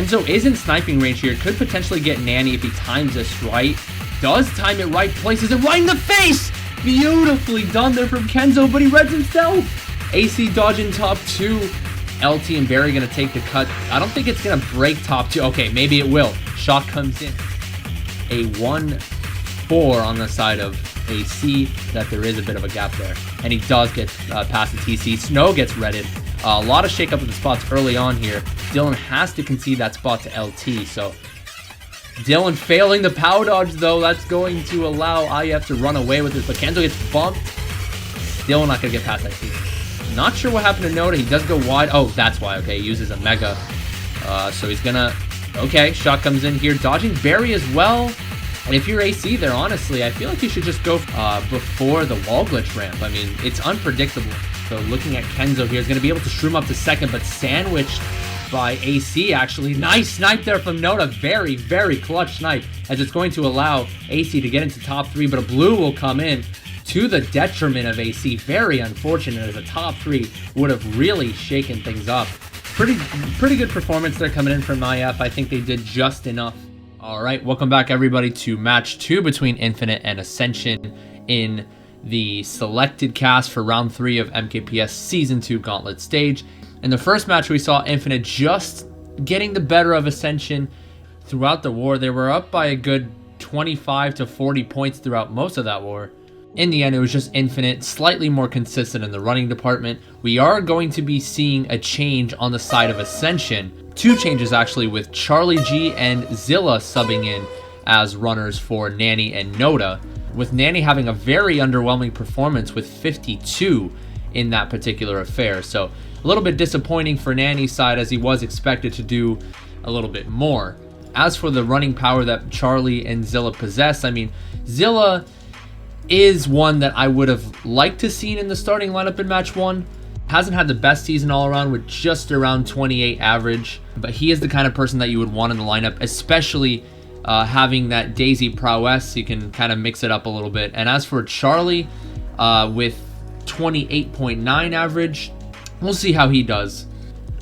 Kenzo is in sniping range here. Could potentially get Nanny if he times this right. Does time it right, places it right in the face! Beautifully done there from Kenzo, but he reads himself. AC dodging top 2. LT and Barry gonna take the cut. I don't think it's gonna break top 2. Okay, maybe it will. Shot comes in. A 1-4 on the side of AC, that there is a bit of a gap there. And he does get past the TC. Snow gets redded. A lot of shake up of the spots early on here. Dylan has to concede that spot to LT, so Dylan failing the power dodge, though. That's going to allow IF to run away with it, but Kenzo gets bumped. Dylan not going to get past that TC. Not sure what happened to Noda. He does go wide. Oh, that's why. Okay, he uses a Mega. So he's going to... Okay, shot comes in here. Dodging Barry as well. And if you're AC there, honestly, I feel like you should just go before the wall glitch ramp. I mean, it's unpredictable. So looking at Kenzo here, he's going to be able to shroom up to second, but sandwiched by AC, actually. Nice snipe there from Noda. Very, very clutch snipe, as it's going to allow AC to get into top 3, but a blue will come in to the detriment of AC. Very unfortunate, as a top 3 would have really shaken things up. Pretty good performance there coming in from IF. I think they did just enough. All right, welcome back, everybody, to match 2 between Infinite and Ascension in the selected cast for round 3 of MKPS Season 2 Gauntlet stage. In the first match, we saw Infinite just getting the better of Ascension throughout the war. They were up by a good 25 to 40 points throughout most of that war. In the end, it was just Infinite, slightly more consistent in the running department. We are going to be seeing a change on the side of Ascension. 2 changes, actually, with Charlie G and Zilla subbing in as runners for Nanny and Noda, with Nanny having a very underwhelming performance with 52 in that particular affair. So a little bit disappointing for Nanny's side, as he was expected to do a little bit more. As for the running power that Charlie and Zilla possess, I mean, Zilla is one that I would have liked to seen in the starting lineup in match 1. Hasn't had the best season all around with just around 28 average, but he is the kind of person that you would want in the lineup, especially having that Daisy prowess. You can kind of mix it up a little bit. And as for Charlie, with 28.9 average, we'll see how he does.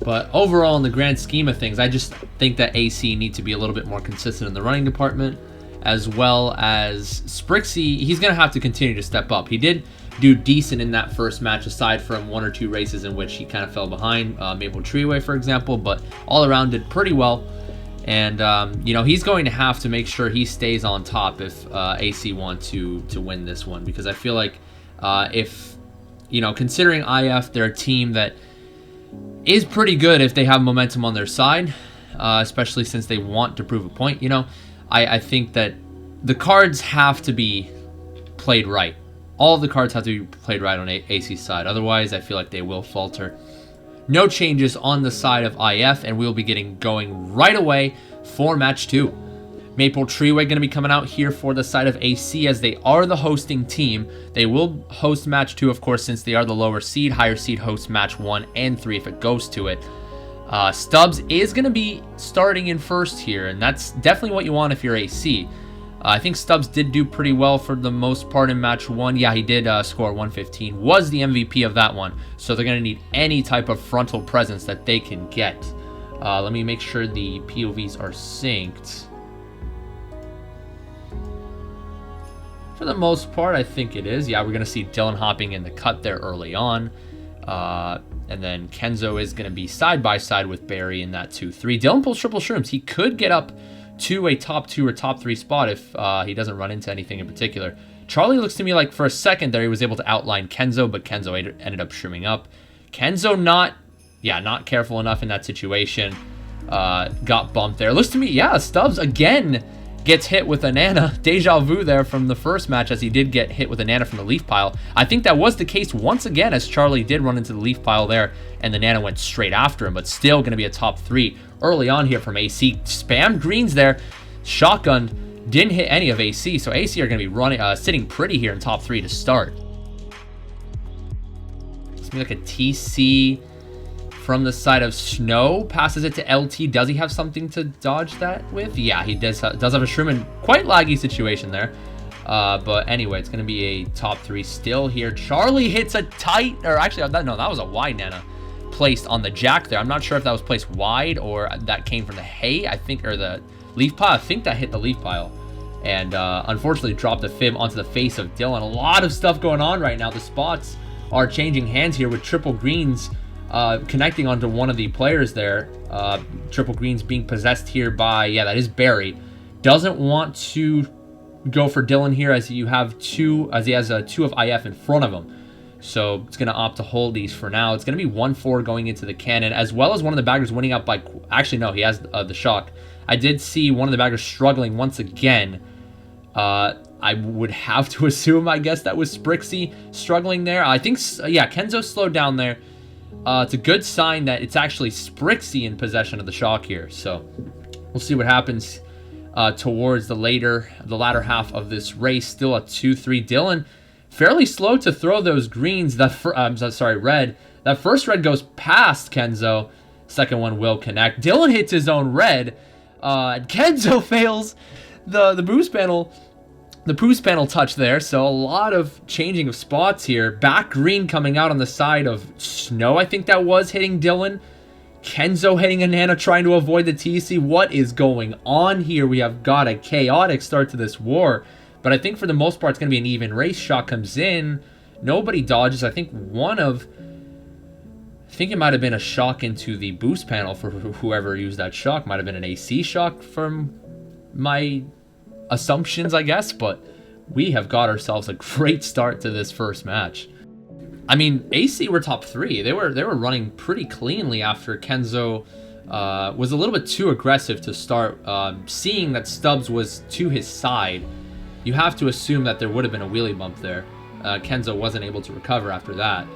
But overall, in the grand scheme of things, I just think that AC need to be a little bit more consistent in the running department, as well as Sprixie. He's going to have to continue to step up. He did do decent in that first match, aside from 1 or 2 races in which he kind of fell behind, Maple Treeway, for example, but all around did pretty well. And, you know, he's going to have to make sure he stays on top if AC want to win this one, because I feel like if, you know, considering IF, they're a team that is pretty good if they have momentum on their side, especially since they want to prove a point. You know, I think that the cards have to be played right. All of the cards have to be played right on AC's side. Otherwise, I feel like they will falter. No changes on the side of IF, and we'll be getting going right away for match 2. Maple Treeway going to be coming out here for the side of AC, as they are the hosting team. They will host match 2, of course, since they are the lower seed. Higher seed hosts match 1 and 3 if it goes to it. Stubbs is going to be starting in first here, and that's definitely what you want if you're AC. I think Stubbs did do pretty well for the most part in match 1. Yeah, he did score 115, was the MVP of that one. So they're going to need any type of frontal presence that they can get. Let me make sure the POVs are synced. For the most part, I think it is. Yeah, we're going to see Dylan hopping in the cut there early on. And then Kenzo is going to be side by side with Barry in that 2-3. Dylan pulls triple shrooms. He could get up to a top 2 or top 3 spot if he doesn't run into anything in particular. Charlie looks to me like for a second there he was able to outline Kenzo, but Kenzo ended up shrooming up. Kenzo not careful enough in that situation. Got bumped there. Looks to me, yeah, Stubbs again gets hit with a Nana. Deja vu there from the first match, as he did get hit with a Nana from the leaf pile. I think that was the case once again, as Charlie did run into the leaf pile there, and the Nana went straight after him, but still going to be a top 3 early on here from AC. Spammed greens there. Shotgun didn't hit any of AC, so AC are going to be running, sitting pretty here in top 3 to start. It's going to be like a TC from the side of Snow. Passes it to LT. Does he have something to dodge that with? Yeah, he does have a shroom in quite laggy situation there. But anyway, it's going to be a top 3 still here. Charlie hits a tight, or actually, no, that was a wide Nana. placed on the jack there. I'm not sure if that was placed wide or that came from the hay, I think, or the leaf pile. I think that hit the leaf pile. And unfortunately dropped the fib onto the face of Dylan. A lot of stuff going on right now. The spots are changing hands here with triple greens connecting onto one of the players there. Triple greens being possessed here by, yeah, that is Barry. Doesn't want to go for Dylan here as he has two of IF in front of him. So it's going to opt to hold these for now. It's going to be 1-4 going into the cannon, as well as one of the baggers winning out by... Actually, no, he has the shock. I did see one of the baggers struggling once again. I would have to assume, I guess, that was Sprixie struggling there. I think, yeah, Kenzo slowed down there. It's a good sign that it's actually Sprixie in possession of the shock here. So we'll see what happens towards the latter half of this race. Still a 2-3. Dylan fairly slow to throw those greens. Red. That first red goes past Kenzo. Second one will connect. Dylan hits his own red. Kenzo fails the boost panel. The boost panel touch there, so a lot of changing of spots here. Back green coming out on the side of Snow, I think that was, hitting Dylan. Kenzo hitting a Nana, trying to avoid the TC. What is going on here? We have got a chaotic start to this war. But I think for the most part, it's going to be an even race. Shot comes in. Nobody dodges. I think it might have been a shock into the boost panel for whoever used that shock. Might have been an AC shock from my assumptions, I guess. But we have got ourselves a great start to this first match. I mean, AC were top 3. They were running pretty cleanly after Kenzo was a little bit too aggressive to start. Seeing that Stubbs was to his side, you have to assume that there would have been a wheelie bump there. Kenzo wasn't able to recover after that.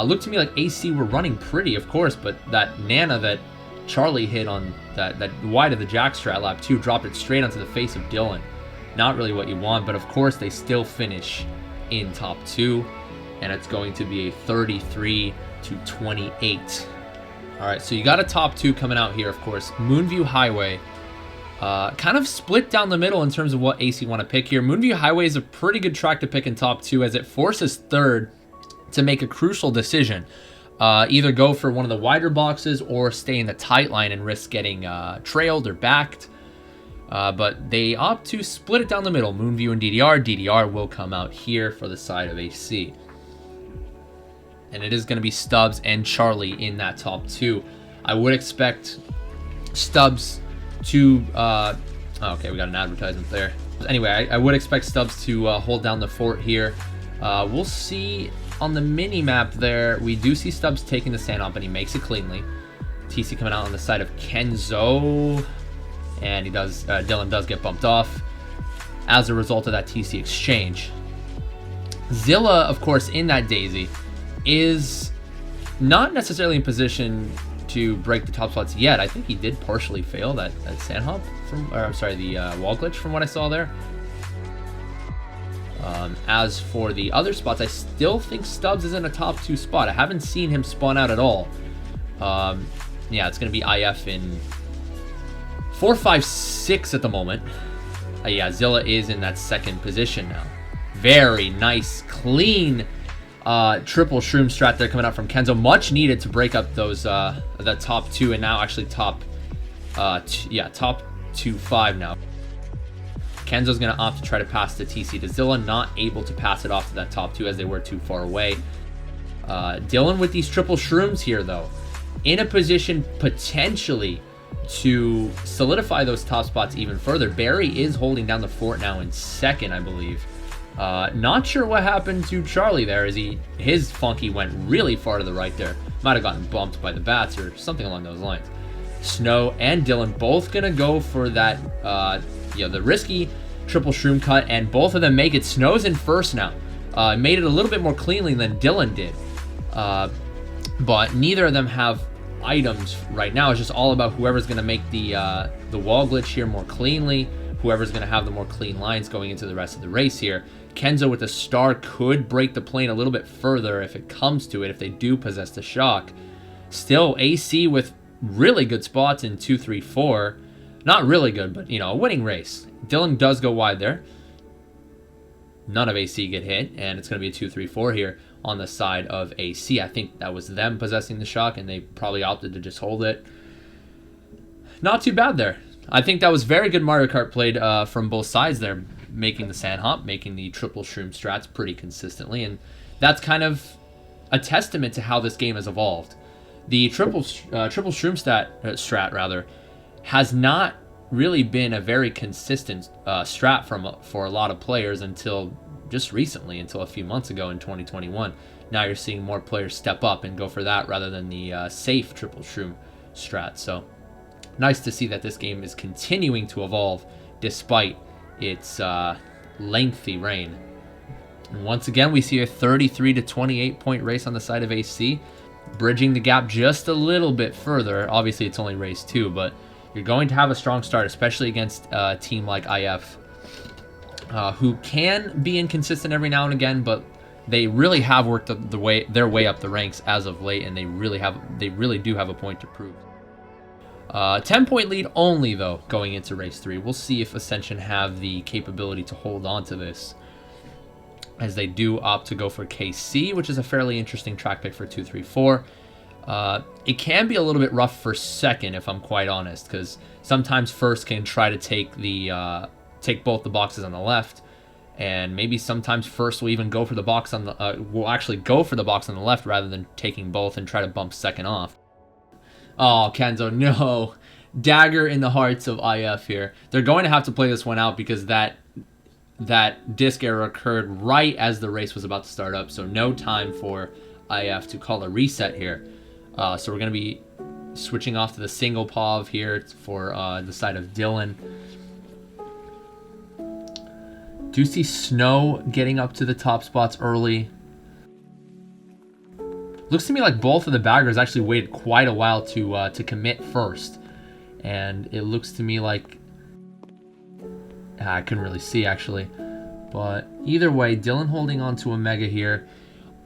Looked to me like AC were running pretty, of course, but that Nana that Charlie hit on that wide of the jackstrat lap 2 dropped it straight onto the face of Dylan. Not really what you want, but of course they still finish in top 2, and it's going to be a 33-28. All right, so you got a top 2 coming out here, of course. Moonview Highway. Kind of split down the middle in terms of what AC want to pick here. Moonview Highway is a pretty good track to pick in top 2 as it forces third to make a crucial decision. Either go for one of the wider boxes or stay in the tight line and risk getting trailed or backed. But they opt to split it down the middle. Moonview and DDR. DDR will come out here for the side of AC. And it is going to be Stubbs and Charlie in that top 2. I would expect Stubbs to... okay, we got an advertisement there. Anyway, I would expect Stubbs to hold down the fort here. We'll see on the mini-map there. We do see Stubbs taking the stand up, and he makes it cleanly. TC coming out on the side of Kenzo. And he does. Dylan does get bumped off as a result of that TC exchange. Zilla, of course, in that daisy, is not necessarily in position to break the top spots yet. I think he did partially fail that sand hop the wall glitch from what I saw there. As for the other spots, I still think Stubbs is in a top 2 spot. I haven't seen him spawn out at all. Yeah, it's going to be IF in 4, 5, 6 at the moment. Yeah, Zilla is in that second position now. Very nice, clean triple shroom strat there coming out from Kenzo. Much needed to break up those the top 2 and now actually top 2-5 now. Kenzo's going to opt to try to pass the TC to Zilla, not able to pass it off to that top 2 as they were too far away. Dylan with these triple shrooms here, though, in a position potentially to solidify those top spots even further. Barry is holding down the fort now in second, I believe. Not sure what happened to Charlie there, as his funky went really far to the right there. Might have gotten bumped by the bats or something along those lines. Snow and Dylan both gonna go for that, the risky triple shroom cut, and both of them make it. Snow's in first now. Made it a little bit more cleanly than Dylan did, but neither of them have items right now. It's just all about whoever's gonna make the wall glitch here more cleanly, whoever's gonna have the more clean lines going into the rest of the race here. Kenzo with the star could break the plane a little bit further if it comes to it, if they do possess the shock. Still, AC with really good spots in 2, 3, 4. Not really good, but, a winning race. Dylan does go wide there. None of AC get hit, and it's going to be a 2, 3, 4 here. on the side of AC. I think that was them possessing the shock, and they probably opted to just hold it. Not too bad there. I think that was very good Mario Kart played from both sides there, making the sand hop, making the triple shroom strats pretty consistently, and that's kind of a testament to how this game has evolved. The triple shroom strat rather has not really been a very consistent strat for a lot of players until just recently, until a few months ago in 2021. Now you're seeing more players step up and go for that rather than the safe triple shroom strat. So nice to see that this game is continuing to evolve despite its lengthy reign. And once again, we see a 33 to 28 point race on the side of AC, bridging the gap just a little bit further. Obviously, it's only race 2, but you're going to have a strong start, especially against a team like IF, who can be inconsistent every now and again, but they really have worked their way up the ranks as of late, and they really do have a point to prove. 10-point lead only, though, going into race 3. We'll see if Ascension have the capability to hold on to this, as they do opt to go for KC, which is a fairly interesting track pick for 234. It can be a little bit rough for second, if I'm quite honest, because sometimes first can try to take both the boxes on the left, and maybe sometimes first will even go for the box on the will actually go for the box on the left rather than taking both and try to bump second off. Oh, Kenzo, no. Dagger in the hearts of IF here. They're going to have to play this one out because that disc error occurred right as the race was about to start up, so no time for IF to call a reset here. So we're going to be switching off to the single POV here for the side of Dylan. Do see Snow getting up to the top spots early. Looks to me like both of the baggers actually waited quite a while to commit first. And it looks to me like... I couldn't really see, actually. But either way, Dylan holding on to a Mega here.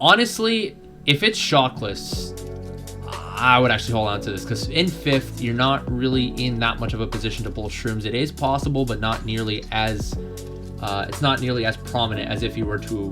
Honestly, if it's shockless, I would actually hold on to this, because in 5th, you're not really in that much of a position to pull shrooms. It is possible, but not nearly as... it's not nearly as prominent as if you were to,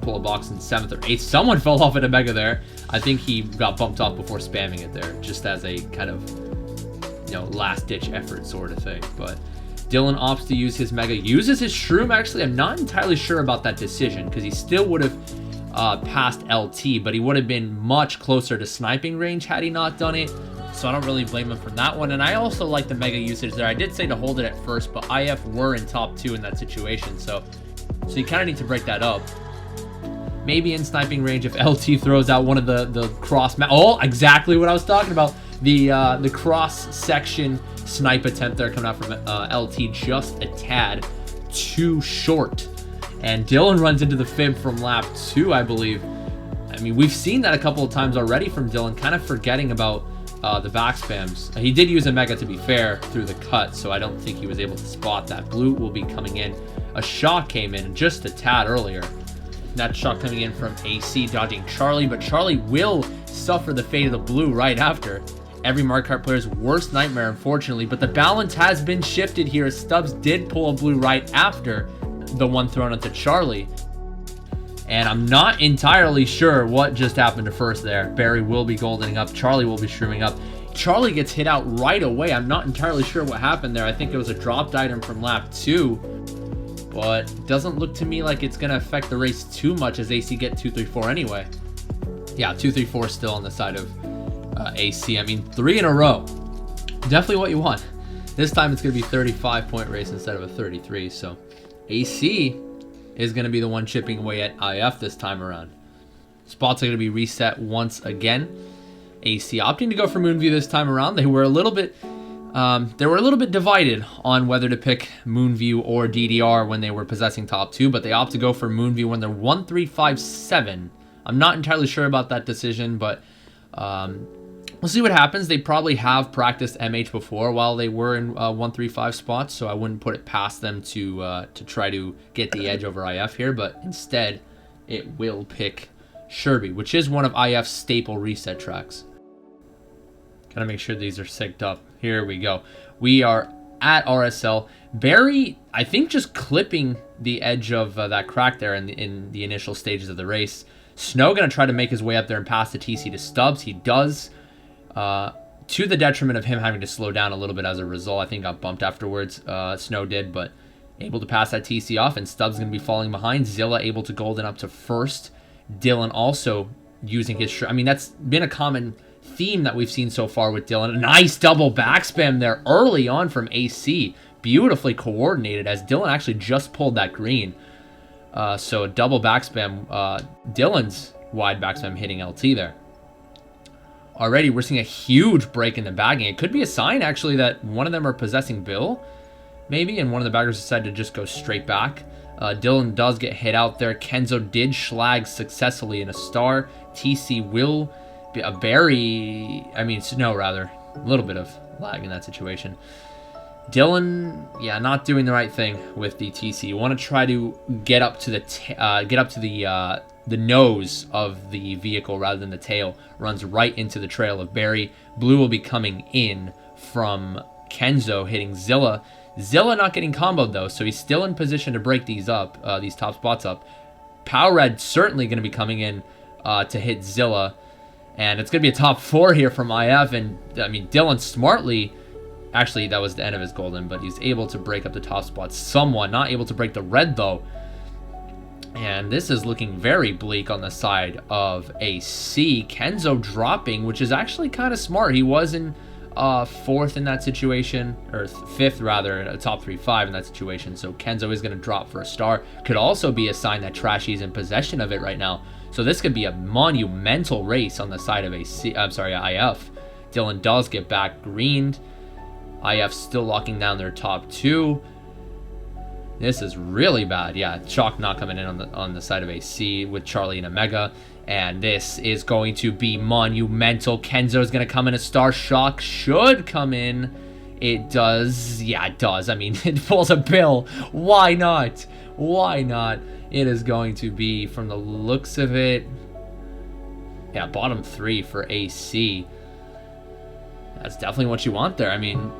pull a box in 7th or 8th. Someone fell off at a Mega there. I think he got bumped off before spamming it there, just as a kind of, last-ditch effort sort of thing. But Dylan opts to use his Mega, uses his shroom. Actually, I'm not entirely sure about that decision, because he still would have passed LT, but he would have been much closer to sniping range had he not done it. So I don't really blame him for that one. And I also like the Mega usage there. I did say to hold it at first, but IF were in top 2 in that situation. So you kind of need to break that up. Maybe in sniping range if LT throws out one of the cross... Oh, exactly what I was talking about. The cross-section snipe attempt there coming out from LT just a tad too short. And Dylan runs into the fib from lap 2, I believe. I mean, we've seen that a couple of times already from Dylan, kind of forgetting about the back spams. He did use a Mega, to be fair, through the cut, so I don't think he was able to spot that. Blue will be coming in. A shock came in just a tad earlier. That shot coming in from AC, dodging Charlie, but Charlie will suffer the fate of the blue right after. Every Mario Kart player's worst nightmare, unfortunately, but the balance has been shifted here as Stubbs did pull a blue right after the one thrown onto Charlie. And I'm not entirely sure what just happened to first there. Barry will be goldening up. Charlie will be shrooming up. Charlie gets hit out right away. I'm not entirely sure what happened there. I think it was a dropped item from lap 2. But it doesn't look to me like it's going to affect the race too much as AC get 2-3-4 anyway. Yeah, 2-3-4 still on the side of AC. I mean, 3 in a row. Definitely what you want. This time it's going to be 35-point race instead of a 33. So AC is going to be the one chipping away at IF this time around. Spots are going to be reset once again. AC opting to go for Moonview this time around. They were a little bit divided on whether to pick Moonview or DDR when they were possessing top 2, but they opt to go for Moonview when they're 1-3-5-7. I'm not entirely sure about that decision, but we'll see what happens. They probably have practiced MH before while they were in 1-3-5 spots, so I wouldn't put it past them to try to get the edge over IF here, but instead it will pick Sherbet, which is one of IF's staple reset tracks. Gotta make sure these are synced up. Here we go. We are at RSL. Barry, I think, just clipping the edge of that crack there in the initial stages of the race. Snow going to try to make his way up there and pass the TC to Stubbs. He does, to the detriment of him having to slow down a little bit as a result. I think got bumped afterwards, Snow did, but able to pass that TC off, and Stubbs going to be falling behind. Zilla able to golden up to first. Dylan also using his... I mean, that's been a common theme that we've seen so far with Dylan. A nice double backspam there early on from AC. Beautifully coordinated as Dylan actually just pulled that green. So a double backspam. Dylan's wide backspam hitting LT there. Already, we're seeing a huge break in the bagging. It could be a sign, actually, that one of them are possessing Bill, maybe, and one of the baggers decided to just go straight back. Dylan does get hit out there. Kenzo did schlag successfully in a star. TC will be a Snow, rather. A little bit of lag in that situation. Dylan, yeah, not doing the right thing with the TC. You want to try to get up to the nose of the vehicle rather than the tail. Runs right into the trail of Barry. Blue will be coming in from Kenzo, hitting Zilla. Zilla not getting comboed though, so he's still in position to break these up, these top spots up. Power Red certainly going to be coming in to hit Zilla, and it's going to be a top 4 here from IF. And I mean, Dylan smartly, actually that was the end of his golden, but he's able to break up the top spots somewhat. Not able to break the red though, and this is looking very bleak on the side of AC. Kenzo dropping, which is actually kind of smart. He was in 4th in that situation, or 5th rather, a top 3-5 in that situation. So Kenzo is going to drop for a star. Could also be a sign that Trashy's in possession of it right now. So this could be a monumental race on the side of IF. Dylan does get back greened. IF still locking down their top 2. This is really bad. Yeah, Chalk not coming in on the side of AC with Charlie and Omega. And this is going to be monumental. Kenzo is going to come in a star. Shock should come in. It does. Yeah, it does. I mean, it pulls a Bill. Why not? Why not? It is going to be, from the looks of it, yeah, bottom 3 for AC. That's definitely what you want there. I mean,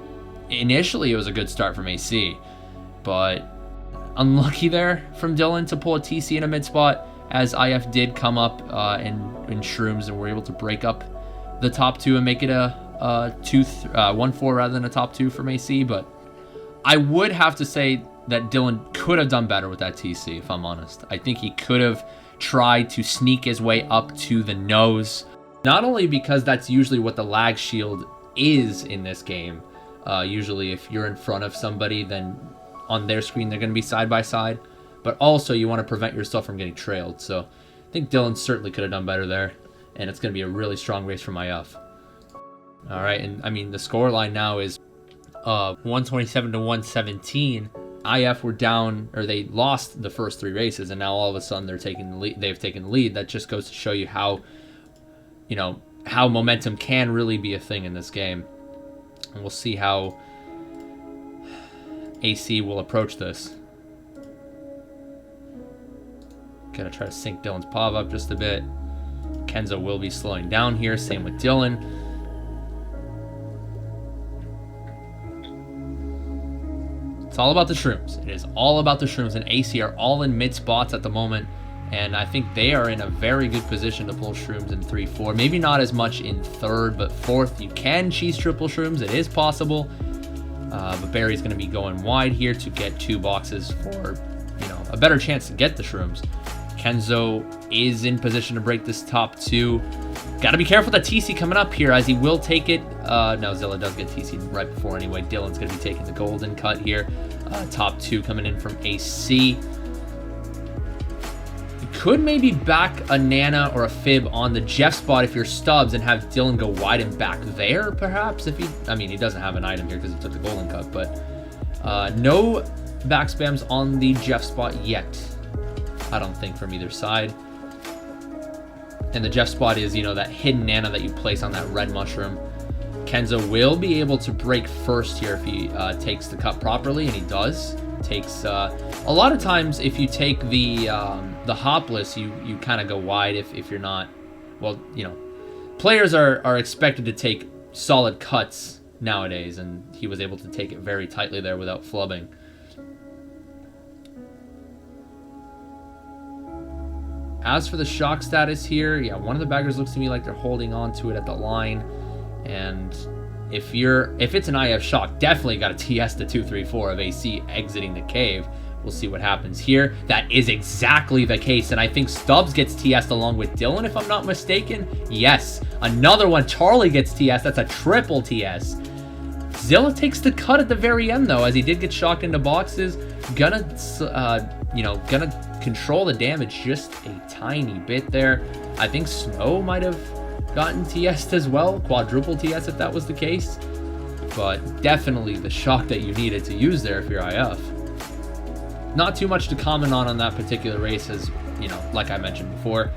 initially it was a good start from AC, but unlucky there from Dylan to pull a TC in a mid spot, as IF did come up in shrooms and were able to break up the top 2 and make it a 1-4 rather than a top 2 from AC. But I would have to say that Dylan could have done better with that TC, if I'm honest. I think he could have tried to sneak his way up to the nose, not only because that's usually what the lag shield is in this game. Usually if you're in front of somebody, then on their screen they're going to be side by side, but also you want to prevent yourself from getting trailed. So I think Dylan certainly could have done better there, and it's going to be a really strong race from IF. All right, and I mean the score line now is 127 to 117. IF were down, or they lost the first 3 races, and now all of a sudden they're taking the lead. They've taken the lead. That just goes to show you how, how momentum can really be a thing in this game. And we'll see how AC will approach this. Gonna try to sync Dylan's POV up just a bit. Kenzo will be slowing down here. Same with Dylan. It's all about the shrooms. It is all about the shrooms, and AC are all in mid spots at the moment, and I think they are in a very good position to pull shrooms in 3-4. Maybe not as much in 3rd, but 4th you can cheese triple shrooms. It is possible, but Barry's going to be going wide here to get 2 boxes for a better chance to get the shrooms. Kenzo is in position to break this top 2. Got to be careful that TC coming up here, as he will take it. No, Zilla does get TC right before anyway. Dylan's going to be taking the golden cut here. Top 2 coming in from AC. You could maybe back a Nana or a Fib on the Jeff spot if you're Stubbs, and have Dylan go wide and back there, perhaps. If he doesn't have an item here because he took the golden cut, but no back spams on the Jeff spot yet, I don't think, from either side. And the Jeff spot is, that hidden Nana that you place on that red mushroom. Kenzo will be able to break first here if he takes the cut properly, and he does. Takes a lot of times if you take the hopless, you kind of go wide if you're not. Well, players are expected to take solid cuts nowadays, and he was able to take it very tightly there without flubbing. As for the shock status here, yeah, one of the baggers looks to me like they're holding on to it at the line. And if it's an IF shock, definitely got a TS to 234 of AC exiting the cave. We'll see what happens here. That is exactly the case, and I think Stubbs gets TS'd along with Dylan, if I'm not mistaken. Yes, another one. Charlie gets TS. That's a triple TS. Zilla takes the cut at the very end, though, as he did get shocked into boxes. Gonna control the damage just a tiny bit there. I think Snow might have gotten TS'd as well. Quadruple TS if that was the case. But definitely the shock that you needed to use there if you're IF. Not too much to comment on that particular race, as, you know, like I mentioned before,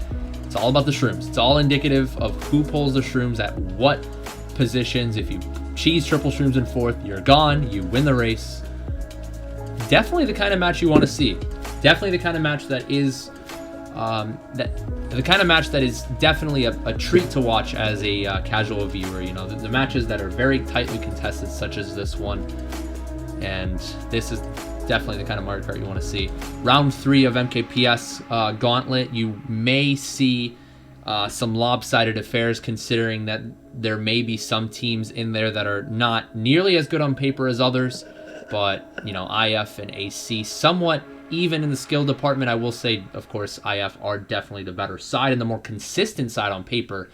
it's all about the shrooms. It's all indicative of who pulls the shrooms at what positions. If you cheese triple shrooms in fourth, you're gone, you win the race. Definitely the kind of match you want to see. Definitely the kind of match that is definitely a treat to watch as a casual viewer. You know, the matches that are very tightly contested, such as this one, and this is definitely the kind of Mario Kart you want to see. Round 3 of MKPS Gauntlet, you may see some lopsided affairs, considering that there may be some teams in there that are not nearly as good on paper as others, but, you know, IF and AC somewhat even in the skill department. I will say, of course, IF are definitely the better side and the more consistent side on paper.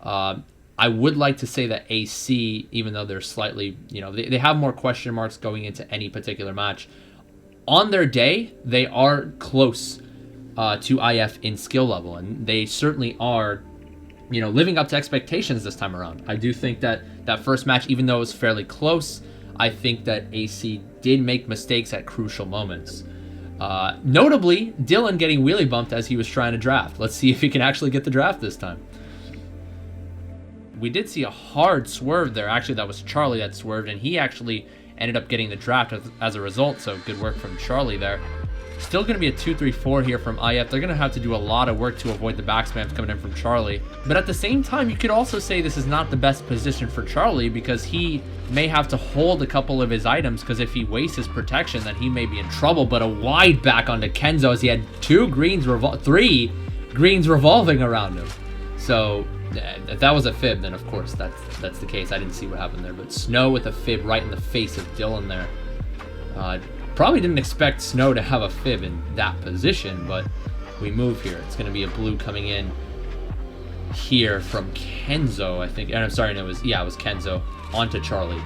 I would like to say that AC, even though they're slightly, you know, they have more question marks going into any particular match, on their day, they are close to IF in skill level, and they certainly are, you know, living up to expectations this time around. I do think that that first match, even though it was fairly close, I think that AC did make mistakes at crucial moments. Notably, Dylan getting wheelie bumped as he was trying to draft. Let's see if he can actually get the draft this time. We did see a hard swerve there. Actually, that was Charlie that swerved, and he actually ended up getting the draft as a result, so good work from Charlie there. Still going to be a 2-3-4 here from IF. They're going to have to do a lot of work to avoid the back spams coming in from Charlie. But at the same time, you could also say this is not the best position for Charlie, because he may have to hold a couple of his items, because if he wastes his protection, then he may be in trouble. But a wide back onto Kenzo as he had three greens revolving around him. So if that was a fib, then of course that's the case. I didn't see what happened there, but Snow with a fib right in the face of Dylan there. Probably didn't expect Snow to have a fib in that position, but we move here. It's going to be a blue coming in here from Kenzo, I think. And I'm sorry, no, it was Kenzo onto Charlie.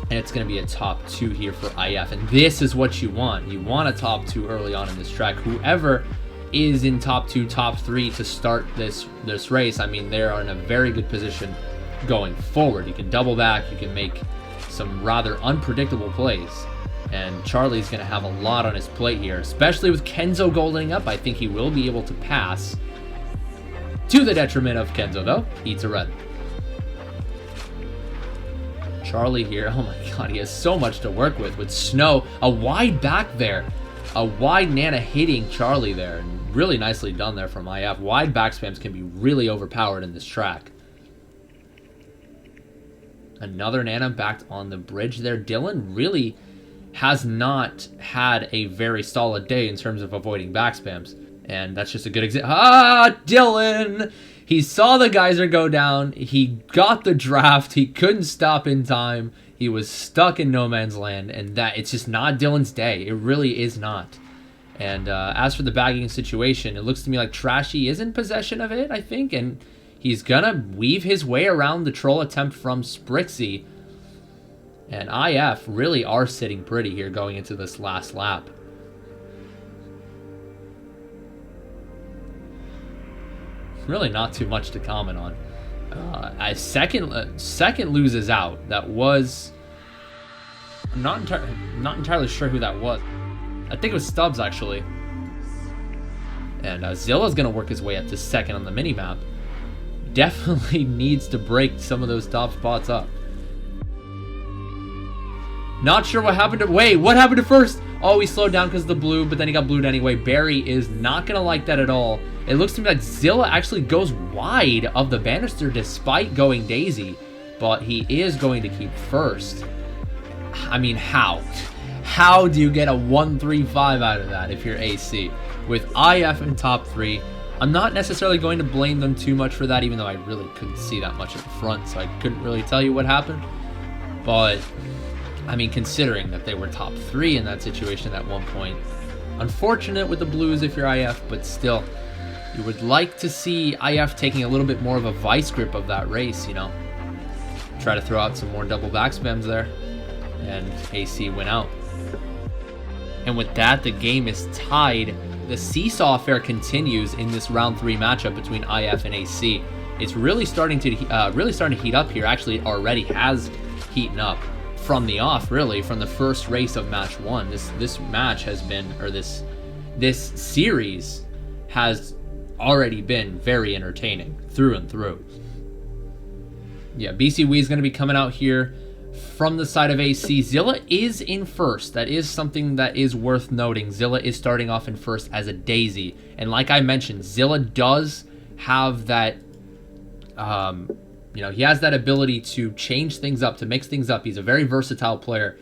And it's going to be a top 2 here for IF. And this is what you want. You want a top 2 early on in this track. Whoever is in top 2, top 3 to start this race, I mean, they are in a very good position going forward. You can double back. You can make some rather unpredictable plays. And Charlie's going to have a lot on his plate here, especially with Kenzo golding up. I think he will be able to pass, to the detriment of Kenzo, though. Eats a red. Charlie here, oh my god, he has so much to work with Snow. A wide back there. A wide Nana hitting Charlie there. And really nicely done there from IF. Wide back spams can be really overpowered in this track. Another Nana backed on the bridge there. Dylan really has not had a very solid day in terms of avoiding back spams. And that's just a good example. Dylan! He saw the geyser go down. He got the draft. He couldn't stop in time. He was stuck in no man's land. And it's just not Dylan's day. It really is not. And as for the bagging situation, it looks to me like Trashy is in possession of it, I think. And he's going to weave his way around the troll attempt from Sprixie. And IF really are sitting pretty here going into this last lap. Really not too much to comment on. Second loses out. That was... I'm not entirely sure who that was. I think it was Stubbs, actually. And Zilla's going to work his way up to second on the minimap. Definitely needs to break some of those top spots up. Not sure what happened to... Wait, what happened to first? Oh, he slowed down because of the blue, but then he got blued anyway. Barry is not going to like that at all. It looks to me like Zilla actually goes wide of the banister despite going Daisy, but he is going to keep first. I mean, how? How do you get a 1-3-5 out of that if you're AC? with IF in top 3. I'm not necessarily going to blame them too much for that, even though I really couldn't see that much at the front, so I couldn't really tell you what happened. But, I mean, considering that they were top 3 in that situation at one point, unfortunate with the Blues if you're IF, but still, you would like to see IF taking a little bit more of a vice grip of that race, you know. Try to throw out some more double back spams there, and AC went out. And with that, the game is tied. The seesaw affair continues in this round 3 matchup between IF and AC. It's really starting to heat up here. Actually, it already has heated up from the off, really, from the first race of match 1. This match has been, or this series has already been very entertaining through and through. Yeah, BC Wee is going to be coming out here from the side of AC. Zilla is in first. That is something that is worth noting. Zilla is starting off in first as a daisy. And like I mentioned, Zilla does have that, he has that ability to change things up, to mix things up. He's a very versatile player.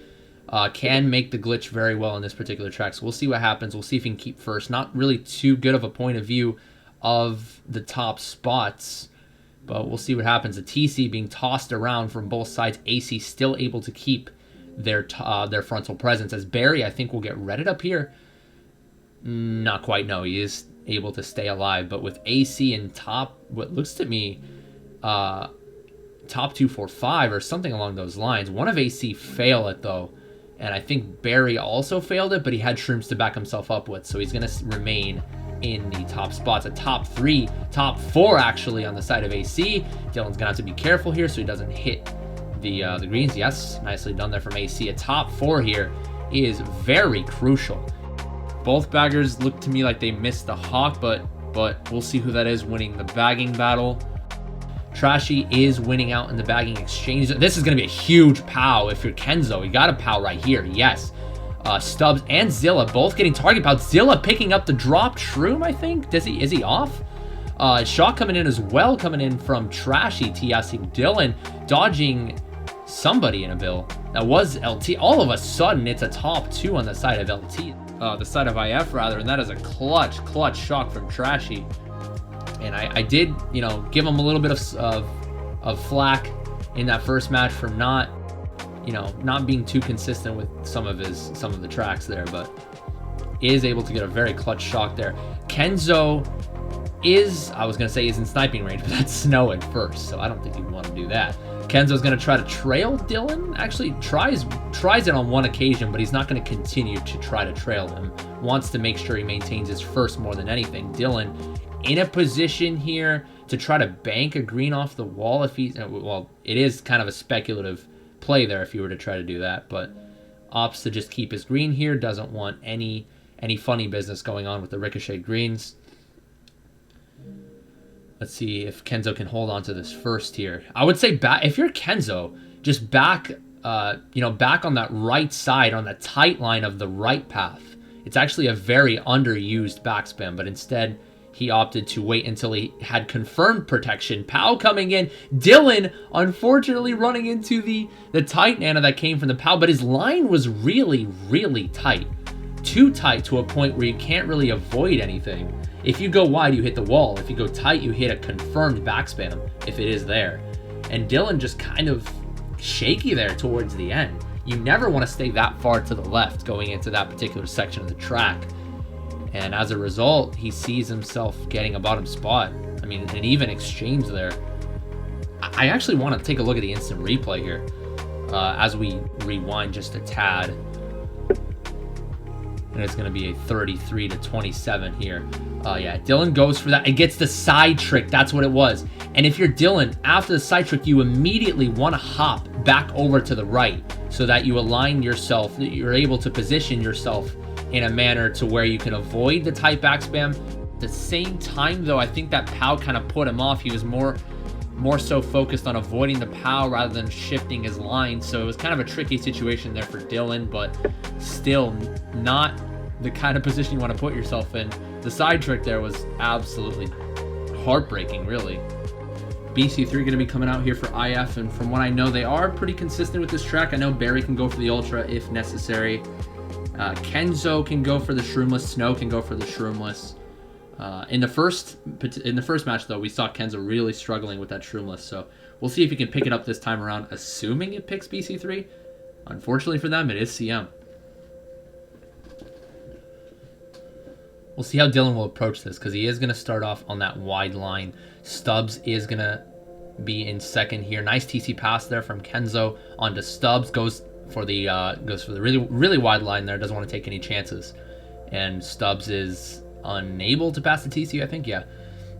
Can make the glitch very well in this particular track. So we'll see what happens. We'll see if he can keep first. Not really too good of a point of view of the top spots, but we'll see what happens. The TC being tossed around from both sides. AC still able to keep their frontal presence, as Barry, I think, will get redded up here. Not quite, no. He is able to stay alive, but with AC in top, what looks to me, top 245 or something along those lines. One of AC failed it, though, and I think Barry also failed it, but he had shrooms to back himself up with, so he's going to remain in the top spots. A top 3, top 4 actually on the side of AC. Dylan's gonna have to be careful here so he doesn't hit the greens. Yes, nicely done there from AC. A top 4 here is very crucial. Both baggers look to me like they missed the hawk, but we'll see who that is winning the bagging battle. Trashy is winning out in the bagging exchange. This is gonna be a huge pow if you're Kenzo. You got a pow right here, yes. Stubbs and Zilla both getting target powered. Zilla picking up the drop shroom, I think. Is he off? Shaw coming in as well, coming in from Trashy. TSing Dylan dodging somebody in a bill. That was LT. All of a sudden, it's a top 2 on the side of LT. The side of IF, rather, and that is a clutch shock from Trashy. And I did, give him a little bit of flack in that first match for not being too consistent with some of the tracks there, but is able to get a very clutch shock there. Kenzo is in sniping range, but that's snow at first, so I don't think you'd want to do that. Kenzo's going to try to trail Dylan. Actually, tries it on one occasion, but he's not going to continue to try to trail him. Wants to make sure he maintains his first more than anything. Dylan in a position here to try to bank a green off the wall if he's, well, it is kind of a speculative play there if you were to try to do that, but opts to just keep his green here. Doesn't want any funny business going on with the ricochet greens. Let's see if Kenzo can hold on to this first here. I would say if you're Kenzo, just back on that right side on the tight line of the right path. It's actually a very underused backspam, but instead he opted to wait until he had confirmed protection. Pow coming in. Dylan, unfortunately, running into the tight nano that came from the Pow, but his line was really, really tight. Too tight to a point where you can't really avoid anything. If you go wide, you hit the wall. If you go tight, you hit a confirmed backspam, if it is there. And Dylan just kind of shaky there towards the end. You never want to stay that far to the left going into that particular section of the track. And as a result, he sees himself getting a bottom spot. I mean, an even exchange there. I actually want to take a look at the instant replay here as we rewind just a tad. And it's going to be a 33-27 here. Yeah, Dylan goes for that and gets the side trick. That's what it was. And if you're Dylan, after the side trick, you immediately want to hop back over to the right so that you align yourself, you're able to position yourself in a manner to where you can avoid the tight backspam. At the same time, though, I think that POW kind of put him off. He was more so focused on avoiding the POW rather than shifting his line. So it was kind of a tricky situation there for Dylan, but still not the kind of position you want to put yourself in. The side trick there was absolutely heartbreaking, really. BC3 going to be coming out here for IF, and from what I know, they are pretty consistent with this track. I know Barry can go for the Ultra if necessary. Kenzo can go for the shroomless. Snow can go for the shroomless. In the first match, though, we saw Kenzo really struggling with that shroomless. So we'll see if he can pick it up this time around, assuming it picks BC3. Unfortunately for them, it is CM. We'll see how Dylan will approach this, because he is going to start off on that wide line. Stubbs is going to be in second here. Nice TC pass there from Kenzo onto Stubbs. Goes for the really wide line there. Doesn't want to take any chances. And Stubbs is unable to pass the TC, I think. Yeah.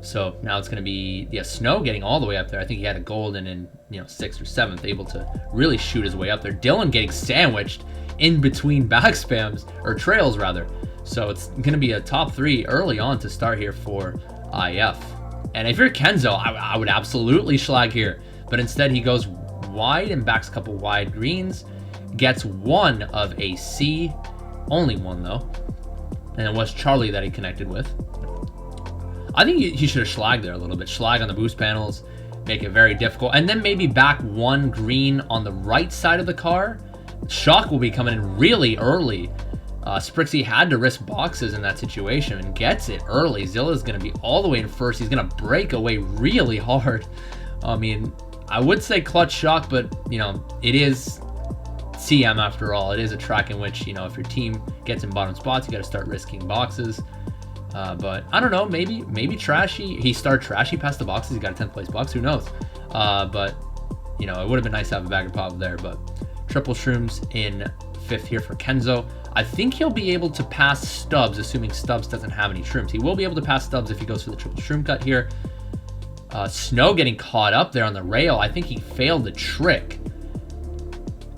So now it's going to be Snow getting all the way up there. I think he had a golden in 6th or 7th, able to really shoot his way up there. Dylan getting sandwiched in between back spams, or trails rather. So it's going to be a top 3 early on to start here for IF. And if you're Kenzo, I would absolutely schlag here. But instead he goes wide and backs a couple wide greens. Gets one of AC. Only one though. And it was Charlie that he connected with. I think he should have slagged there a little bit. Schlag on the boost panels. Make it very difficult. And then maybe back one green on the right side of the car. Shock will be coming in really early. Sprixie had to risk boxes in that situation and gets it early. Zilla's going to be all the way in first. He's going to break away really hard. I mean, I would say clutch Shock, but, it is CM after all. It is a track in which, if your team gets in bottom spots, you got to start risking boxes. But I don't know, maybe Trashy. He started Trashy past the boxes. He got a 10th place box. Who knows? But, it would have been nice to have a bag of pop there. But triple shrooms in 5th here for Kenzo. I think he'll be able to pass Stubbs, assuming Stubbs doesn't have any shrooms. He will be able to pass Stubbs if he goes for the triple shroom cut here. Snow getting caught up there on the rail. I think he failed the trick.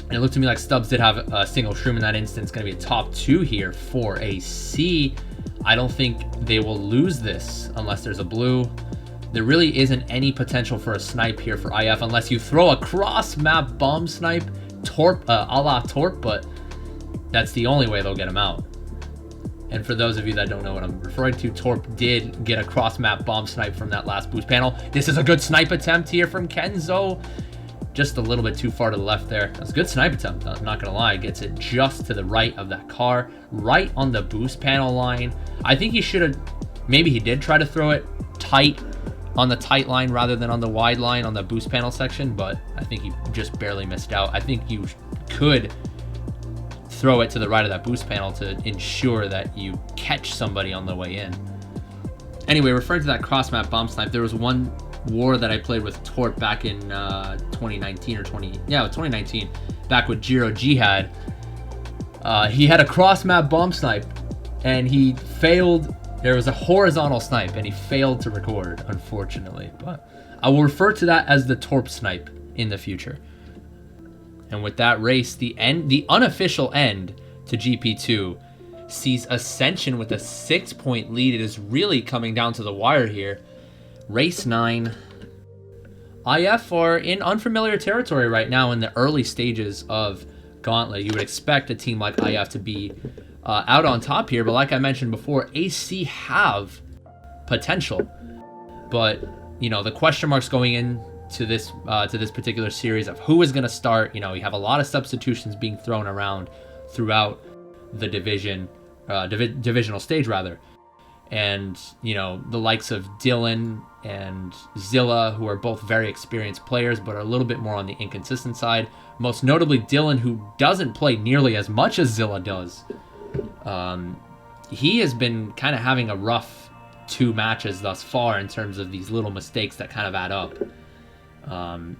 And it looked to me like Stubbs did have a single shroom in that instance. Going to be a top 2 here for AC. I don't think they will lose this unless there's a blue. There really isn't any potential for a snipe here for IF unless you throw a cross-map bomb snipe, Torp, a la Torp, but that's the only way they'll get him out. And for those of you that don't know what I'm referring to, Torp did get a cross-map bomb snipe from that last boost panel. This is a good snipe attempt here from Kenzo. Just a little bit too far to the left there. That's a good snipe attempt, I'm not going to lie. Gets it just to the right of that car, right on the boost panel line. I think he should have, maybe he did try to throw it tight on the tight line rather than on the wide line on the boost panel section, but I think he just barely missed out. I think you could throw it to the right of that boost panel to ensure that you catch somebody on the way in. Anyway, referring to that cross-map bomb snipe, there was one war that I played with Tort back in 2019 or 2019, back with Jiro Jihad. He had a cross-map bomb snipe, and he failed. There was a horizontal snipe, and he failed to record, unfortunately. But I will refer to that as the Torp snipe in the future. And with that race, the unofficial end to GP2 sees Ascension with a 6-point lead. It is really coming down to the wire here. Race 9. IF are in unfamiliar territory right now in the early stages of Gauntlet. You would expect a team like IF to be out on top here, but like I mentioned before, AC have potential. But, the question marks going into this particular series of who is going to start. You have a lot of substitutions being thrown around throughout the divisional stage rather. And, the likes of Dylan and Zilla, who are both very experienced players, but are a little bit more on the inconsistent side. Most notably Dylan, who doesn't play nearly as much as Zilla does. He has been kind of having a rough 2 matches thus far in terms of these little mistakes that kind of add up.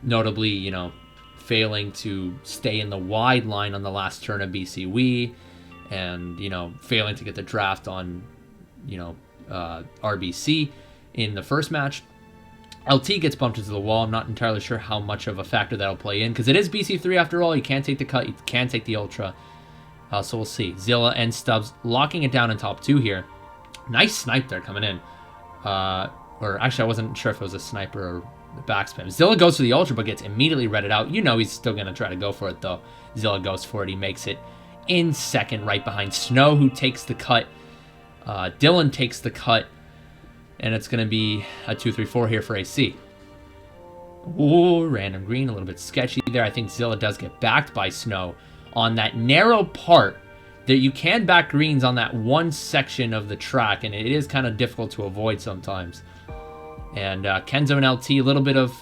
Notably, failing to stay in the wide line on the last turn of BC Wii, and, failing to get the draft on, RBC in the first match. LT gets bumped into the wall. I'm not entirely sure how much of a factor that'll play in, because it is BC3 after all. You can't take the cut, you can take the ultra. So we'll see. Zilla and Stubbs locking it down in top 2 here. Nice snipe there coming in. Or actually, I wasn't sure if it was a sniper or the back spam. Zilla goes for the ultra, but gets immediately redded out. He's still going to try to go for it, though. Zilla goes for it. He makes it in second, right behind Snow, who takes the cut. Dylan takes the cut. And it's going to be a 2-3-4 here for AC. Ooh, random green, a little bit sketchy there. I think Zilla does get backed by Snow on that narrow part that you can back greens on that one section of the track, and it is kind of difficult to avoid sometimes. And Kenzo and LT, a little bit of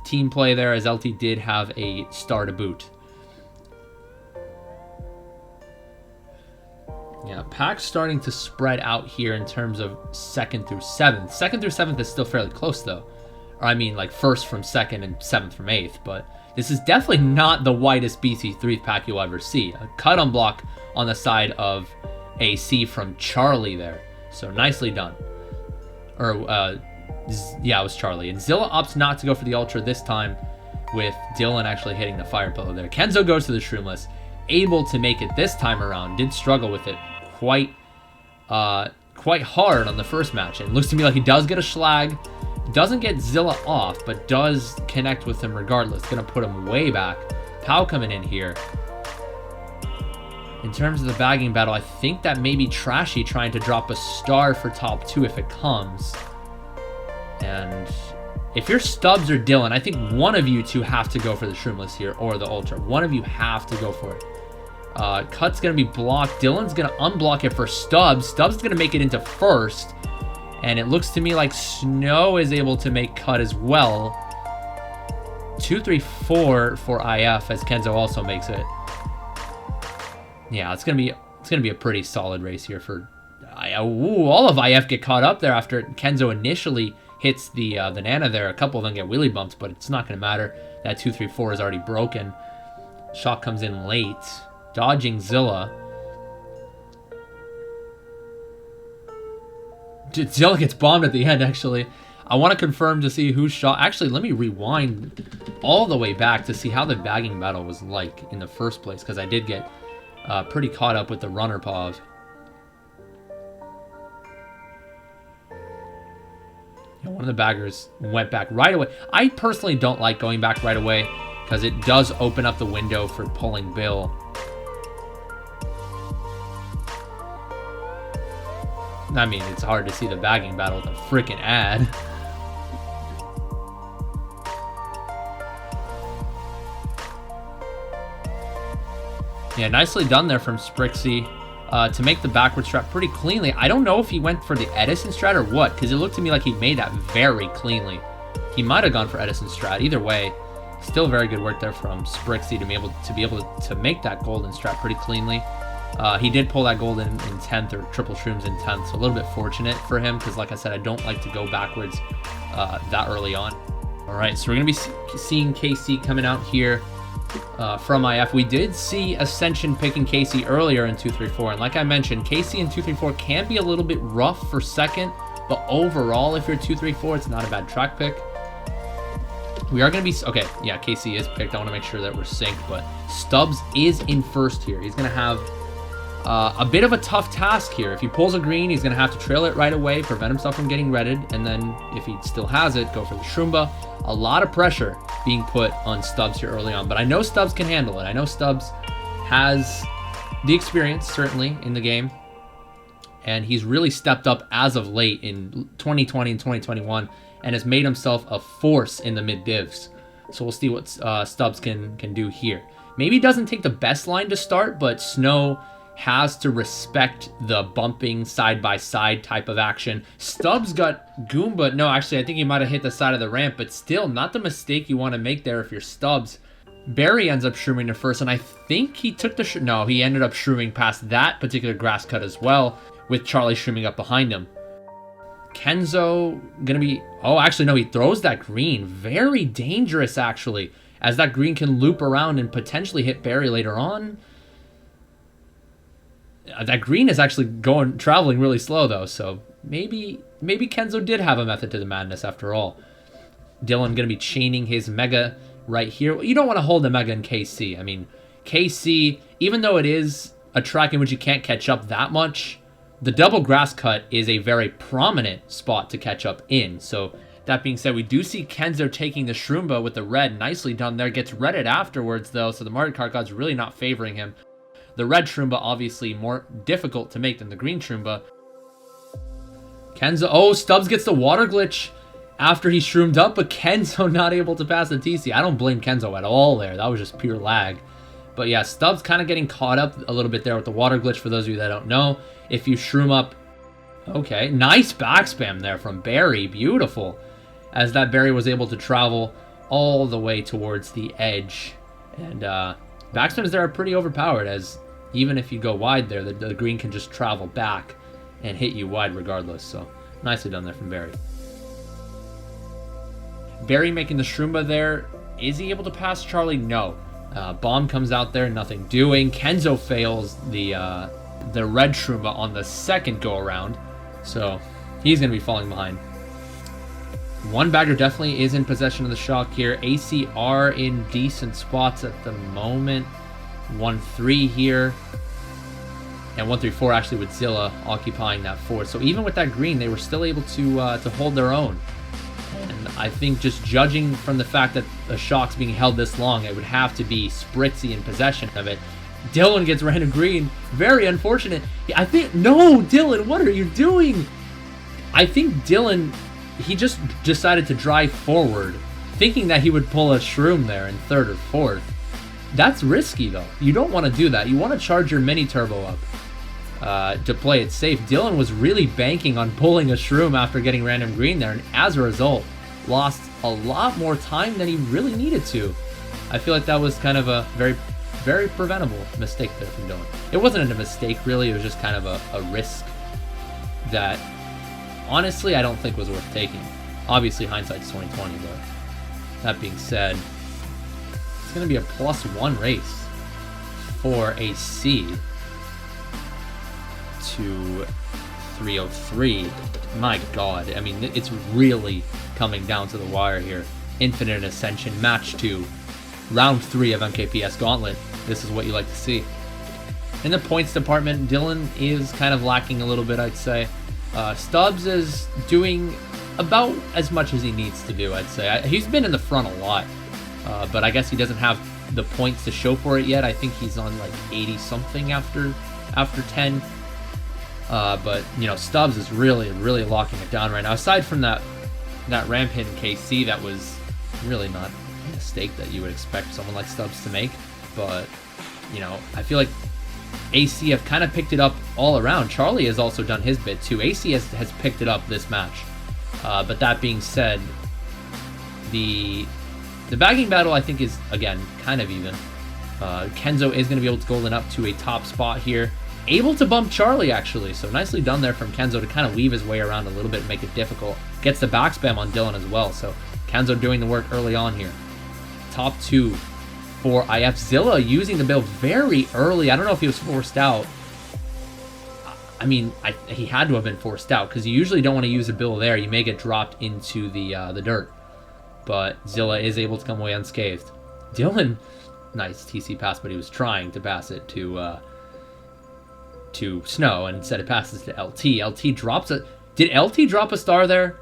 team play there, as LT did have a star to boot. Yeah, pack's starting to spread out here in terms of 2nd through 7th. 2nd through 7th is still fairly close, though. Or I mean, like 1st from 2nd and 7th from 8th. But this is definitely not the widest BC3 pack you'll ever see. A cut on block on the side of AC from Charlie there. So nicely done. Or, yeah, it was Charlie. And Zilla opts not to go for the Ultra this time, with Dylan actually hitting the fire pillow there. Kenzo goes to the Shroomless, able to make it this time around. Did struggle with it quite hard on the first match, and it looks to me like he does get a schlag. Doesn't get Zilla off, but does connect with him regardless. Gonna put him way back. Pow coming in here. In terms of the bagging battle, I think that may be Trashy trying to drop a star for top 2 if it comes. And if you're Stubbs or Dylan, I think one of you two have to go for the Shroomless here, or the Ultra. One of you have to go for it. Cut's going to be blocked. Dylan's going to unblock it for Stubbs. Stubbs is going to make it into first. And it looks to me like Snow is able to make Cut as well. 2-3-4 for IF, as Kenzo also makes it. Yeah, it's gonna be a pretty solid race here for. All of IF get caught up there after Kenzo initially hits the Nana there. A couple of them get wheelie bumps, but it's not gonna matter. That 2-3-4 is already broken. Shot comes in late, dodging Zilla. Zilla gets bombed at the end, actually. I want to confirm to see who shot. Actually, let me rewind all the way back to see how the bagging battle was like in the first place, because I did get pretty caught up with the runner pause. Yeah, one of the baggers went back right away. I personally don't like going back right away, because it does open up the window for pulling Bill. I mean, it's hard to see the bagging battle with a freaking ad. Yeah, nicely done there from Sprixie to make the backward strat pretty cleanly. I don't know if he went for the Edison strat or what, because it looked to me like he made that very cleanly. He might have gone for Edison strat. Either way, still very good work there from Sprixie to be able to make that golden strat pretty cleanly. He did pull that gold in 10th, or triple shrooms in 10th, so a little bit fortunate for him, because like I said, I don't like to go backwards that early on. All right, so we're going to be seeing KC coming out here from IF. We did see Ascension picking KC earlier in 2-3-4, and like I mentioned, KC in 2-3-4 can be a little bit rough for second, but overall, if you're 2-3-4, it's not a bad track pick. We are going to be... Okay, yeah, KC is picked. I want to make sure that we're synced, but Stubbs is in first here. He's going to have a bit of a tough task here. If he pulls a green, he's going to have to trail it right away, prevent himself from getting redded, and then if he still has it, go for the Shroomba. A lot of pressure being put on Stubbs here early on, but I know Stubbs can handle it. I know Stubbs has the experience, certainly, in the game, and he's really stepped up as of late in 2020 and 2021, and has made himself a force in the mid-divs. So we'll see what Stubbs can do here. Maybe he doesn't take the best line to start, but Snow has to respect the bumping side-by-side type of action. Stubbs got Goomba. No, actually, I think he might have hit the side of the ramp, but still, not the mistake you want to make there if you're Stubbs. Barry ends up shrooming to first, and I think he took the... No, he ended up shrooming past that particular grass cut as well, with Charlie shrooming up behind him. Kenzo gonna be... Oh, actually, no, he throws that green. Very dangerous, actually, as that green can loop around and potentially hit Barry later on. That green is actually traveling really slow, though, so maybe Kenzo did have a method to the madness after all. Dylan going to be chaining his Mega right here. You don't want to hold the Mega in KC. I mean, KC, even though it is a track in which you can't catch up that much, the double grass cut is a very prominent spot to catch up in. So that being said, we do see Kenzo taking the Shroomba with the red. Nicely done there. Gets redded afterwards, though, so the Mario Kart God's really not favoring him. The red Shroomba obviously more difficult to make than the green Shroomba. Kenzo, oh, Stubbs gets the water glitch after he shroomed up, but Kenzo not able to pass the TC. I don't blame Kenzo at all there. That was just pure lag. But yeah, Stubbs kind of getting caught up a little bit there with the water glitch, for those of you that don't know. If you shroom up... Okay, nice back spam there from Barry. Beautiful. As that Barry was able to travel all the way towards the edge. And back spams there are pretty overpowered, as even if you go wide there, the green can just travel back and hit you wide regardless. So nicely done there from Barry. Barry making the Shroomba there. Is he able to pass Charlie? No. Bomb comes out there, nothing doing. Kenzo fails the red Shroomba on the second go around. So he's going to be falling behind. One bagger definitely is in possession of the shock here. AC are in decent spots at the moment. 1-3 here. And 1-3-4 actually with Zilla occupying that fourth. So even with that green, they were still able to hold their own. And I think just judging from the fact that the shock's being held this long, it would have to be Spritzy in possession of it. Dylan gets random green. Very unfortunate. I think... No, Dylan, what are you doing? I think Dylan, he just decided to drive forward, thinking that he would pull a shroom there in third or fourth. That's risky, though. You don't want to do that. You want to charge your mini turbo up to play it safe. Dylan was really banking on pulling a shroom after getting random green there, and as a result, lost a lot more time than he really needed to. I feel like that was kind of a very, very preventable mistake there from Dylan. It wasn't a mistake, really. It was just kind of a risk that, honestly, I don't think was worth taking. Obviously, hindsight's 20/20, but that being said, it's going to be a +1 race for AC to 303. My God, I mean, it's really coming down to the wire here. Infinite Ascension, match 2, round 3 of MKPS Gauntlet. This is what you like to see. In the points department, Dylan is kind of lacking a little bit, I'd say. Stubbs is doing about as much as he needs to do, I'd say. He's been in the front a lot, but I guess he doesn't have the points to show for it yet. I think he's on like 80-something after 10. But, you know, Stubbs is really, really locking it down right now. Aside from that ramp hit in KC, that was really not a mistake that you would expect someone like Stubbs to make. But, you know, I feel like AC have kind of picked it up all around. Charlie has also done his bit too. AC has picked it up this match. But that being said, the bagging battle, I think, is, again, kind of even. Kenzo is going to be able to golden up to a top spot here. Able to bump Charlie, actually. So nicely done there from Kenzo to kind of weave his way around a little bit and make it difficult. Gets the back spam on Dylan as well. So Kenzo doing the work early on here. Top 2 for IF. Zilla using the build very early. I don't know if he was forced out. I mean, he had to have been forced out because you usually don't want to use a bill there. You may get dropped into the dirt. But Zilla is able to come away unscathed. Dylan, nice TC pass, but he was trying to pass it to Snow, and instead it passes to LT. LT drops a... Did LT drop a star there?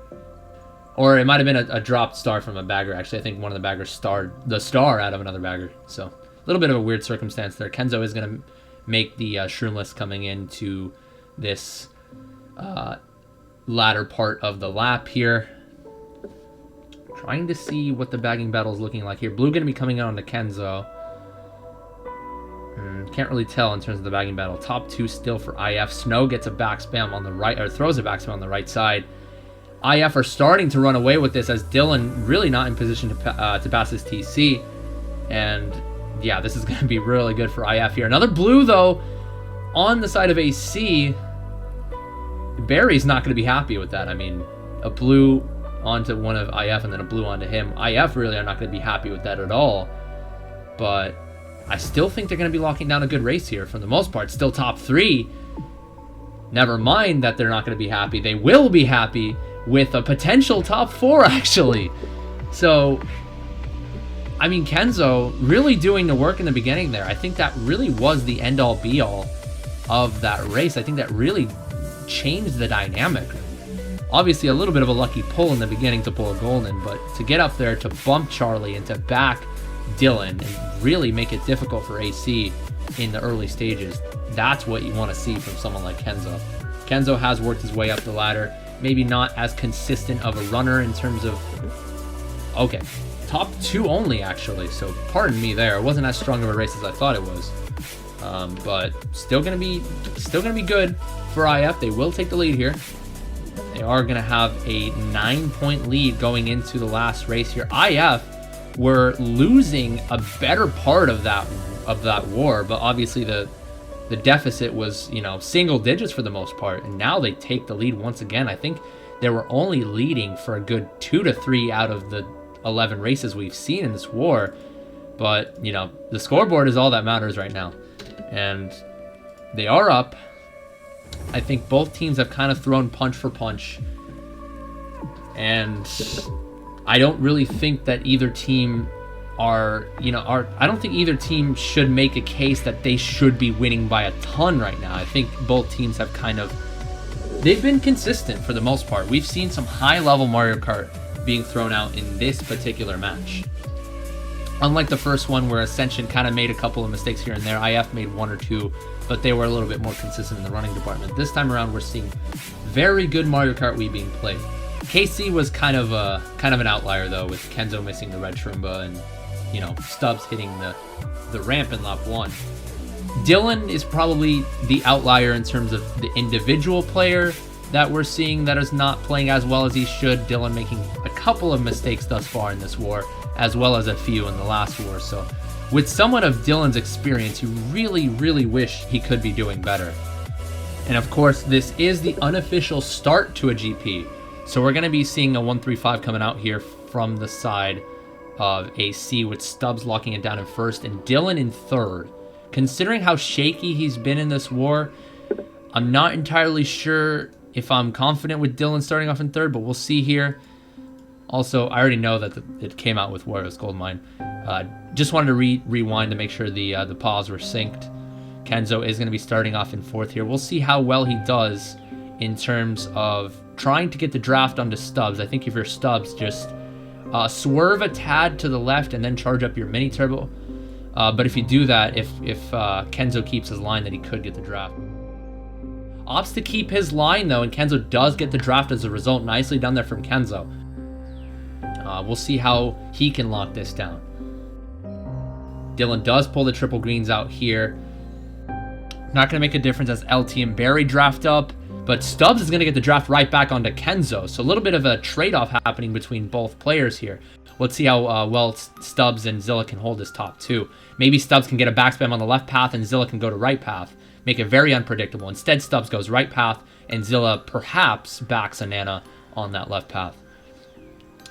Or it might have been a dropped star from a bagger, actually. I think one of the baggers starred the star out of another bagger. So, a little bit of a weird circumstance there. Kenzo is going to make the Shroomless coming into this latter part of the lap here. Trying to see what the bagging battle is looking like here. Blue going to be coming out on to Kenzo. Can't really tell in terms of the bagging battle. Top 2 still for IF. Snow gets a back spam on the right, or throws a back spam on the right side. IF are starting to run away with this as Dylan really not in position to pass his TC. And yeah, this is going to be really good for IF here. Another blue, though, on the side of AC. Barry's not going to be happy with that. I mean, a blue onto one of IF and then a blue onto him. IF really are not going to be happy with that at all. But I still think they're going to be locking down a good race here for the most part. Still top 3. Never mind that they're not going to be happy. They will be happy with a potential top 4, actually. So, I mean, Kenzo really doing the work in the beginning there. I think that really was the end-all, be-all of that race. I think that really changed the dynamic. Obviously, a little bit of a lucky pull in the beginning to pull a golden, but to get up there to bump Charlie and to back Dylan and really make it difficult for AC in the early stages, that's what you want to see from someone like Kenzo. Kenzo has worked his way up the ladder. Maybe not as consistent of a runner in terms of... Okay, top 2 only, actually. So pardon me there. It wasn't as strong of a race as I thought it was. But still gonna be good for IF. They will take the lead here. They are gonna have a 9-point lead going into the last race here. IF were losing a better part of that war, but obviously the deficit was, you know, single digits for the most part, and now they take the lead once again. I think they were only leading for a good 2 to 3 out of the 11 races we've seen in this war, but you know, the scoreboard is all that matters right now, and they are up. I think both teams have kind of thrown punch for punch, and I don't really think that either team I don't think either team should make a case that they should be winning by a ton right now. I think both teams have they've been consistent for the most part. We've seen some high-level Mario Kart being thrown out in this particular match. Unlike the first one where Ascension kind of made a couple of mistakes here and there, IF made 1 or 2, but they were a little bit more consistent in the running department. This time around, we're seeing very good Mario Kart Wii being played. KC was kind of an outlier though, with Kenzo missing the red Shroomba and, you know, Stubbs hitting the ramp in lap 1. Dylan is probably the outlier in terms of the individual player that we're seeing that is not playing as well as he should. Dylan making a couple of mistakes thus far in this war, as well as a few in the last war. So with someone of Dylan's experience, you really, really wish he could be doing better. And of course, this is the unofficial start to a GP. So we're going to be seeing a 135 coming out here from the side of AC, with Stubbs locking it down in first and Dylan in third. Considering how shaky he's been in this war, I'm not entirely sure if I'm confident with Dylan starting off in third, but we'll see here. Also, I already know that it came out with Wario's Goldmine. Just wanted to rewind to make sure the pause were synced. Kenzo is going to be starting off in fourth here. We'll see how well he does in terms of trying to get the draft onto Stubbs. I think if you're Stubbs, just swerve a tad to the left and then charge up your mini turbo. But if you do that, if Kenzo keeps his line, then he could get the draft. Opts to keep his line though, and Kenzo does get the draft as a result. Nicely done there from Kenzo. We'll see how he can lock this down. Dylan does pull the triple greens out here. Not going to make a difference as LT and Barry draft up, but Stubbs is going to get the draft right back onto Kenzo. So a little bit of a trade-off happening between both players here. Let's see how well Stubbs and Zilla can hold this top 2. Maybe Stubbs can get a backspam on the left path and Zilla can go to right path. Make it very unpredictable. Instead, Stubbs goes right path and Zilla perhaps backs a Nana on that left path.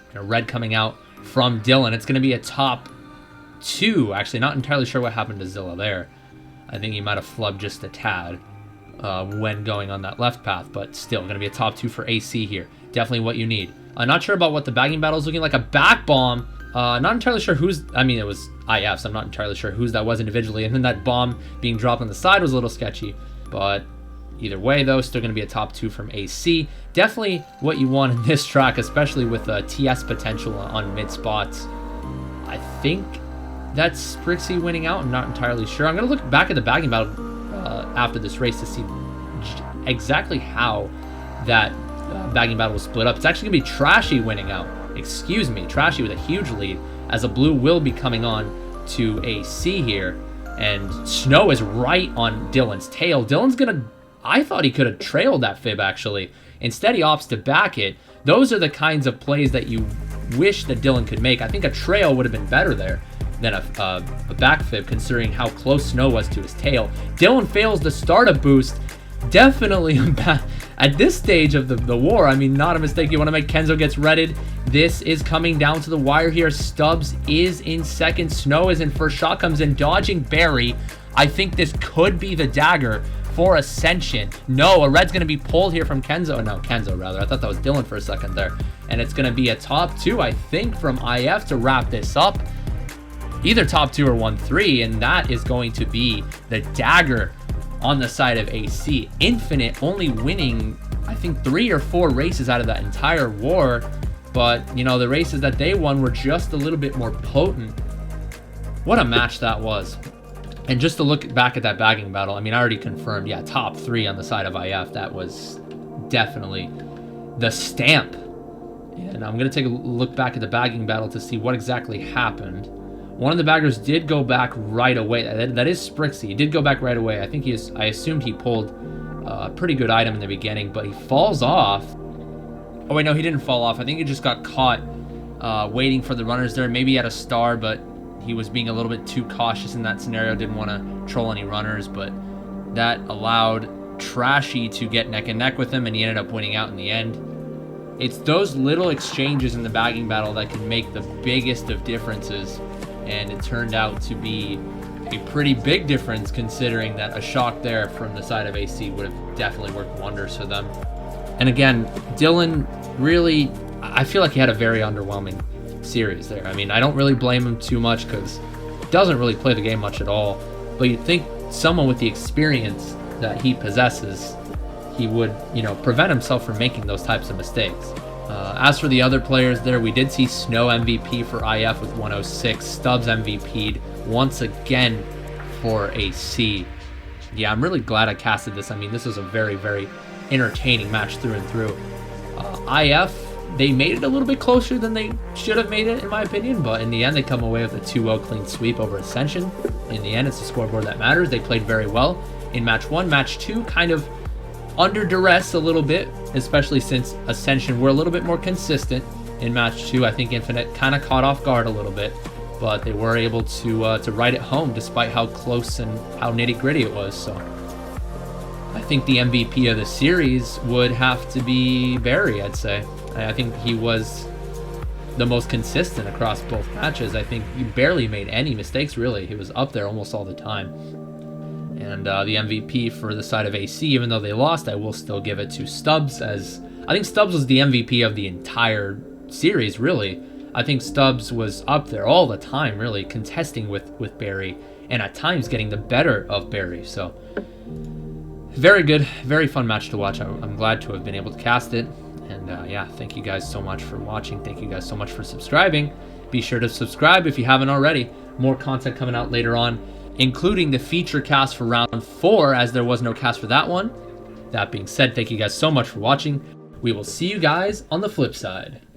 And a red coming out from Dylan. It's going to be a top 2. Actually, not entirely sure what happened to Zilla there. I think he might have flubbed just a tad when going on that left path, but still going to be a top 2 for AC here. Definitely what you need. I'm not sure about what the bagging battle is looking like. A back bomb. Not entirely sure who's... I mean, it was IF, so I'm not entirely sure whose that was individually. And then that bomb being dropped on the side was a little sketchy. But either way, though, still going to be a top 2 from AC. Definitely what you want in this track, especially with TS potential on mid spots. I think that's Sprixie winning out. I'm not entirely sure. I'm going to look back at the bagging battle after this race to see exactly how that bagging battle was split up. It's actually going to be Trashy winning out. Excuse me, Trashy with a huge lead, as a blue will be coming on to AC here. And Snow is right on Dylan's tail. Dylan's going to... I thought he could have trailed that fib, actually. Instead, he opts to back it. Those are the kinds of plays that you wish that Dylan could make. I think a trail would have been better there than a back fib, considering how close Snow was to his tail. Dylan fails the startup boost. Definitely at this stage of the war, I mean, not a mistake you want to make. Kenzo gets redded. This is coming down to the wire here. Stubbs is in second. Snow is in first. Shot comes in, dodging Barry. I think this could be the dagger for Ascension. No, a red's going to be pulled here from Kenzo. No, Kenzo, rather. I thought that was Dylan for a second there. And it's going to be a top 2, I think, from IF to wrap this up. Either top 2 or 1-3, and that is going to be the dagger on the side of AC. Infinite only winning, I think, 3 or 4 races out of that entire war. But, you know, the races that they won were just a little bit more potent. What a match that was. And just to look back at that bagging battle, I mean, I already confirmed, yeah, top 3 on the side of IF. That was definitely the stamp. And And I'm going to take a look back at the bagging battle to see what exactly happened. One of the baggers did go back right away. That is Sprixie. He did go back right away. I assumed he pulled a pretty good item in the beginning, but he falls off. Oh, wait, no, he didn't fall off. I think he just got caught waiting for the runners there. Maybe he had a star, but he was being a little bit too cautious in that scenario. Didn't want to troll any runners, but that allowed Trashy to get neck and neck with him, and he ended up winning out in the end. It's those little exchanges in the bagging battle that can make the biggest of differences, and it turned out to be a pretty big difference considering that a shock there from the side of AC would have definitely worked wonders for them. And again, Dylan really, I feel like he had a very underwhelming series there. I mean, I don't really blame him too much because he doesn't really play the game much at all, but you'd think someone with the experience that he possesses, he would, prevent himself from making those types of mistakes. As for the other players there, we did see Snow MVP for IF with 106, Stubbs MVP'd once again for AC. Yeah, I'm really glad I casted this. I mean, this was a very, very entertaining match through and through. IF, they made it a little bit closer than they should have made it, in my opinion, but in the end, they come away with a 2-0 clean sweep over Ascension. In the end, it's the scoreboard that matters. They played very well in match 1. Match 2, kind of under duress a little bit, especially since Ascension were a little bit more consistent in match 2. I think Infinite kind of caught off guard a little bit, but they were able to ride it home despite how close and how nitty-gritty it was. So I think the MVP of the series would have to be Barry, I'd say. I think he was the most consistent across both matches. I think he barely made any mistakes, really. He was up there almost all the time. And the MVP for the side of AC, even though they lost, I will still give it to Stubbs, as I think Stubbs was the MVP of the entire series, really. I think Stubbs was up there all the time, really, contesting with Barry, and at times getting the better of Barry. So very good, very fun match to watch. I'm glad to have been able to cast it. And yeah, thank you guys so much for watching. Thank you guys so much for subscribing. Be sure to subscribe if you haven't already. More content coming out later on, including the feature cast for round 4, as there was no cast for that one. That being said, thank you guys so much for watching. We will see you guys on the flip side.